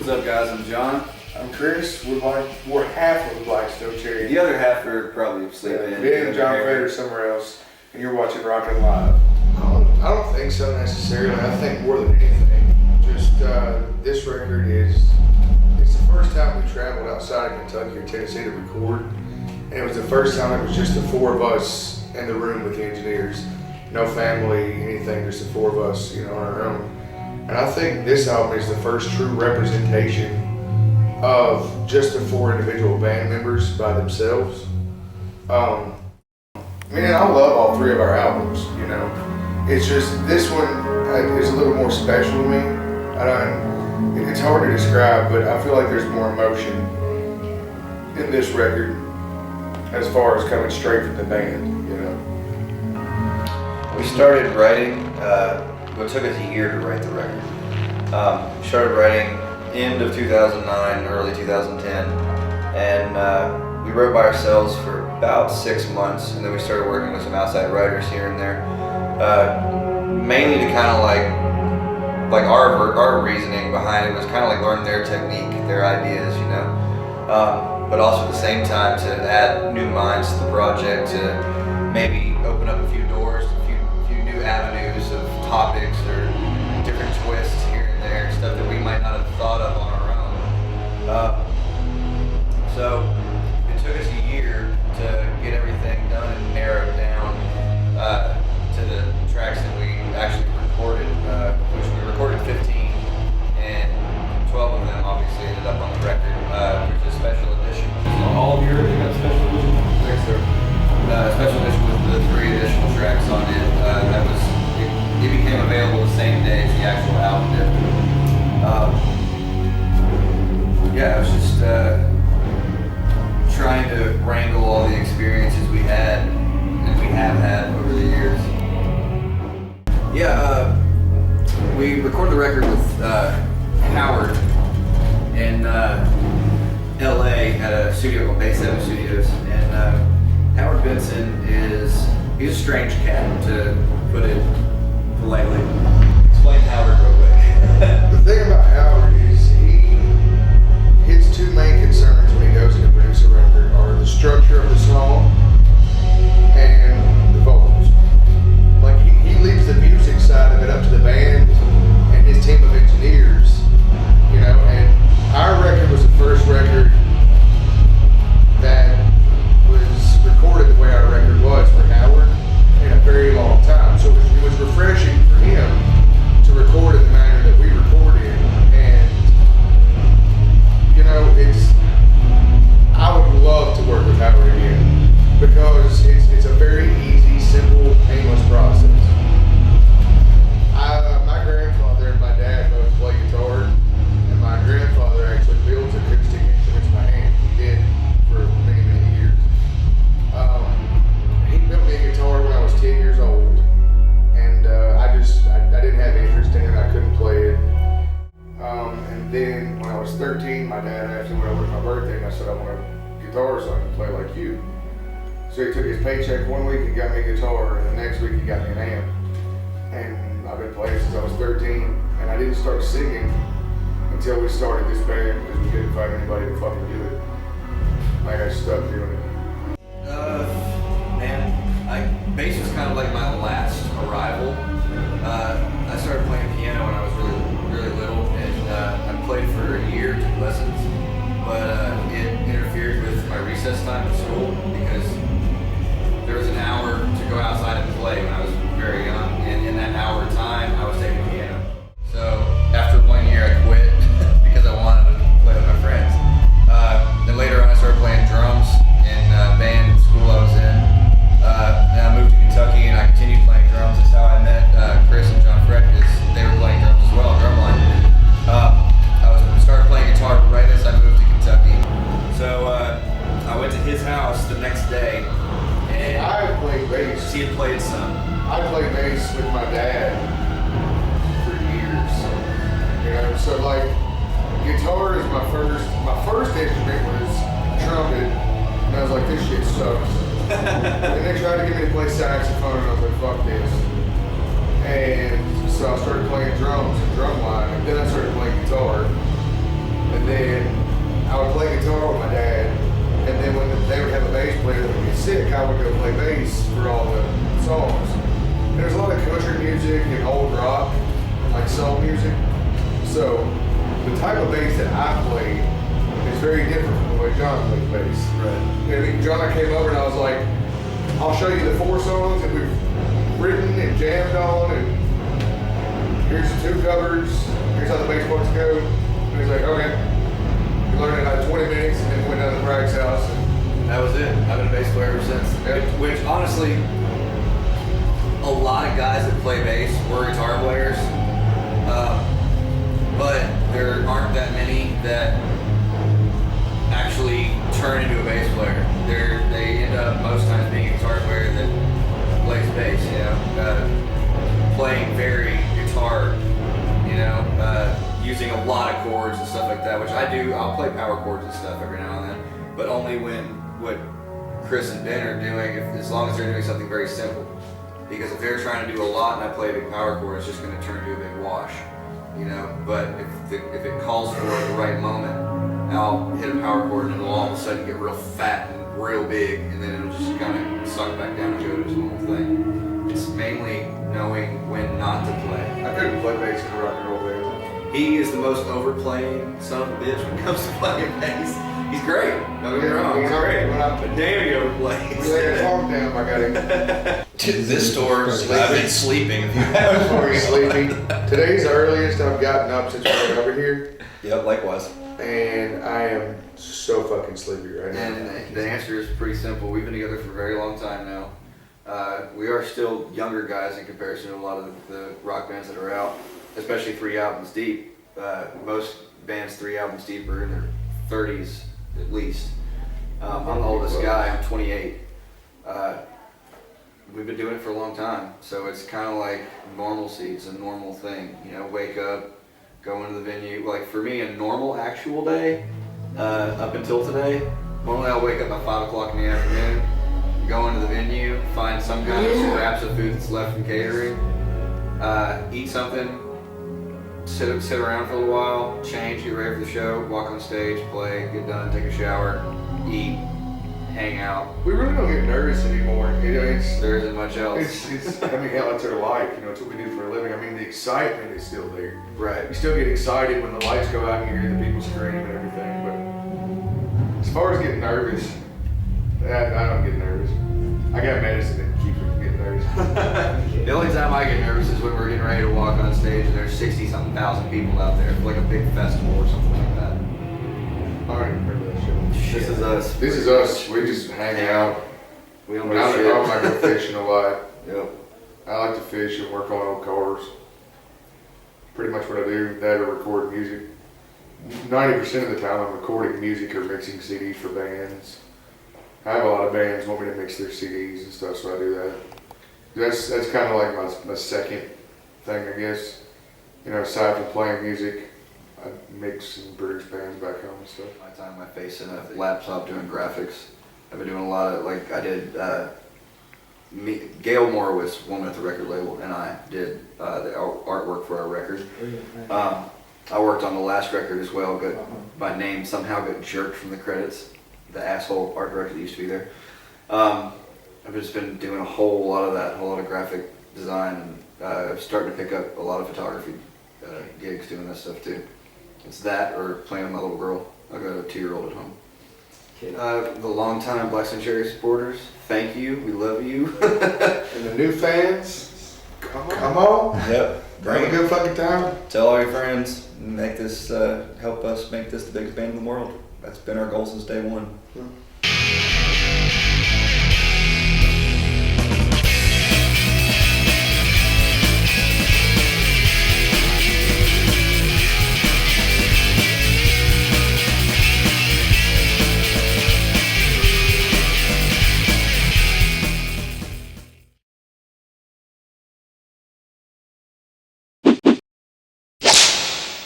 What's up, guys? I'm John. I'm Chris. We're half of the Black Stone Cherry. The other half are probably sleeping. Ben and John Fred are somewhere else, and you're watching RockNlive. I don't think so necessarily. I think more than anything, just this record it's the first time we traveled outside of Kentucky or Tennessee to record, and it was the first time it was just the four of us in the room with the engineers. No family, anything, just the four of us, on our own. And I think this album is the first true representation of just the four individual band members by themselves. I love all three of our albums, It's just, this one is a little more special to me. It's hard to describe, but I feel like there's more emotion in this record as far as coming straight from the band, We started writing, it took us a year to write the record. We started writing end of 2009, early 2010, and we wrote by ourselves for about 6 months, and then we started working with some outside writers here and there, mainly to kind of like our reasoning behind it was kind of like learn their technique, their ideas, but also at the same time to add new minds to the project, to maybe open up a few doors, a few new avenues of topics or different twists here and there, stuff that we might not have thought of on our own. So it took us a year to get everything done and narrowed down to the tracks that we actually recorded, which we recorded 15, and 12 of them obviously ended up on the record, which is a special edition. All of your you got special edition? Thanks, sir. Special edition with the 3 additional tracks on it. It became available the same day as the actual album did. It was just trying to wrangle all the experiences we had and we have had over the years. We recorded the record with Howard in LA at a studio called Bay 7 Studios, and Howard Benson he's a strange cat, to put it politely. Explain Howard real quick. The thing about Howard is his two main concerns when he goes in to produce a record are the structure of the song and the vocals. Like he leaves the music side of it up to the band and his team of engineers, and our record was the first record that was recorded the way our record was for Howard in a very long time. So it was refreshing for him to record in the manner that we recorded, and I would love to work with Howard again because it's a very easy, simple, painless process. My grandfather and my dad both play guitar, and my grandfather actually builds acoustic instruments by hand. He did for many, many years. He built me a guitar when I was 10 years old, and I didn't have interest in it. I couldn't play it. And then when I was 13, my dad asked me when it was my birthday, and I said I want a guitar so I can play like you. So he took his paycheck one week and got me a guitar, and the next week he got me an amp. And I've been playing since I was 13, and I didn't start singing until we started this band because we couldn't find anybody to fucking do it. I got stuck doing it. Bass was kind of like my last arrival. I started playing piano when I was really little, and I played for a year, took lessons, but it interfered with my recess time at school because there was an hour to go outside and play when I was very young, and in that hour time I was taking piano. So after 1 year I quit because I wanted to play with my friends. Then later on I started playing drums in a band in the school I was in. Then I moved to Kentucky and I continued playing drums. That's how I met Chris and John Fred, because they were playing drums as well, drumline. I started playing guitar right as I moved to Kentucky. So I went to his house the next day, and I had played bass. he had played some. I played bass with my dad for years. So guitar is my first instrument was trumpet, and I was like, this shit sucks. And they tried to get me to play saxophone, and I was like, fuck this. And so I started playing drums and drumline, and then I started playing guitar. then I would play guitar with my dad, and then when they would have a bass player that would get sick, I would go play bass for all the songs. And there's a lot of country music and old rock, and like soul music. So the type of bass that I play is very different from the way John plays bass. Right. You know, I mean, John and I came over and I was like, I'll show you the 4 songs that we've written and jammed on, and here's the 2 covers, here's how the bass parts go. And he's like, okay. We learned it in like 20 minutes and then went down to Bragg's house. And That was it. I've been a bass player ever since. Yeah. Which honestly, a lot of guys that play bass were guitar players, but there aren't that many that actually turn into a bass player. They end up most times being a guitar player that plays bass. You know, playing very guitar. You know, using a lot of chords and stuff like that, which I do. I'll play power chords and stuff every now and then, but only when what Chris and Ben are doing, as long as they're doing something very simple. Because if they're trying to do a lot and I play a big power chord, it's just going to turn into a big wash, you know. But if it calls for the right moment, I'll hit a power chord and it'll all of a sudden get real fat and real big, and then it'll just kind of suck back down and go to its normal thing. It's mainly knowing when not to play. I couldn't play bass in a rock and roll band. He is the most overplaying son of a bitch when it comes to playing bass. He's great. Don't get me wrong. He's great. But damn, he overplays. We laid a talk down, I got him. This store, I've been sleeping. If you haven't. Before you sleepy. Today's the earliest I've gotten up since we got over here, Yep, likewise. and I am so fucking sleepy right now. And the answer is pretty simple. We've been together for a very long time now. We are still younger guys in comparison to a lot of the rock bands that are out, especially 3 albums deep. Most bands 3 albums deep are in their 30s at least. I'm the oldest guy, I'm 28. We've been doing it for a long time, so it's kind of like normalcy. It's a normal thing, you know. Wake up, go into the venue. Like for me, a normal actual day, up until today, normally I'll wake up at 5 o'clock in the afternoon, go into the venue, find some kind of scraps of food that's left from catering, eat something, sit around for a little while, change, get ready for the show, walk on stage, play, get done, take a shower, eat, hang out. We really don't get nervous anymore. You know, There isn't much else. I mean, hell, it's our life. You know, it's what we do for a living. I mean, the excitement is still there. Right. You still get excited when the lights go out and you hear the people scream and everything. But as far as getting nervous, I don't get nervous. I got medicine that keeps me from getting nervous. The only time I get nervous is when we're getting ready to walk on stage and there's 60-something thousand people out there, like a big festival or something like that. I don't even remember that shit. This is us. This is us. We just hang out. We don't When do I'm shit. at home, I go fishing a lot. Yep. I like to fish and work on old cars. Pretty much what I do. That or record music. 90% of the time I'm recording music or mixing CDs for bands. I have a lot of bands want me to mix their CDs and stuff, so I do that. That's kind of like my second thing, I guess. You know, aside from playing music, I mix and produce bands back home and stuff. My time, my face in a laptop doing graphics. I've been doing a lot of, like, I did, Gail Morowitz, woman at the record label, and I did the artwork for our record. I worked on the last record as well, but my name somehow got jerked from the credits. The asshole art director that used to be there. I've just been doing a whole lot of that, a whole lot of graphic design, and I'm starting to pick up a lot of photography gigs doing that stuff too. It's that or playing with my little girl. I've got a 2-year-old at home. The longtime Black Sun Cherry supporters, thank you, we love you. And the new fans, come on. Yep. Have a good fucking time. Tell all your friends, make this, help us make this the biggest band in the world. That's been our goal since day one.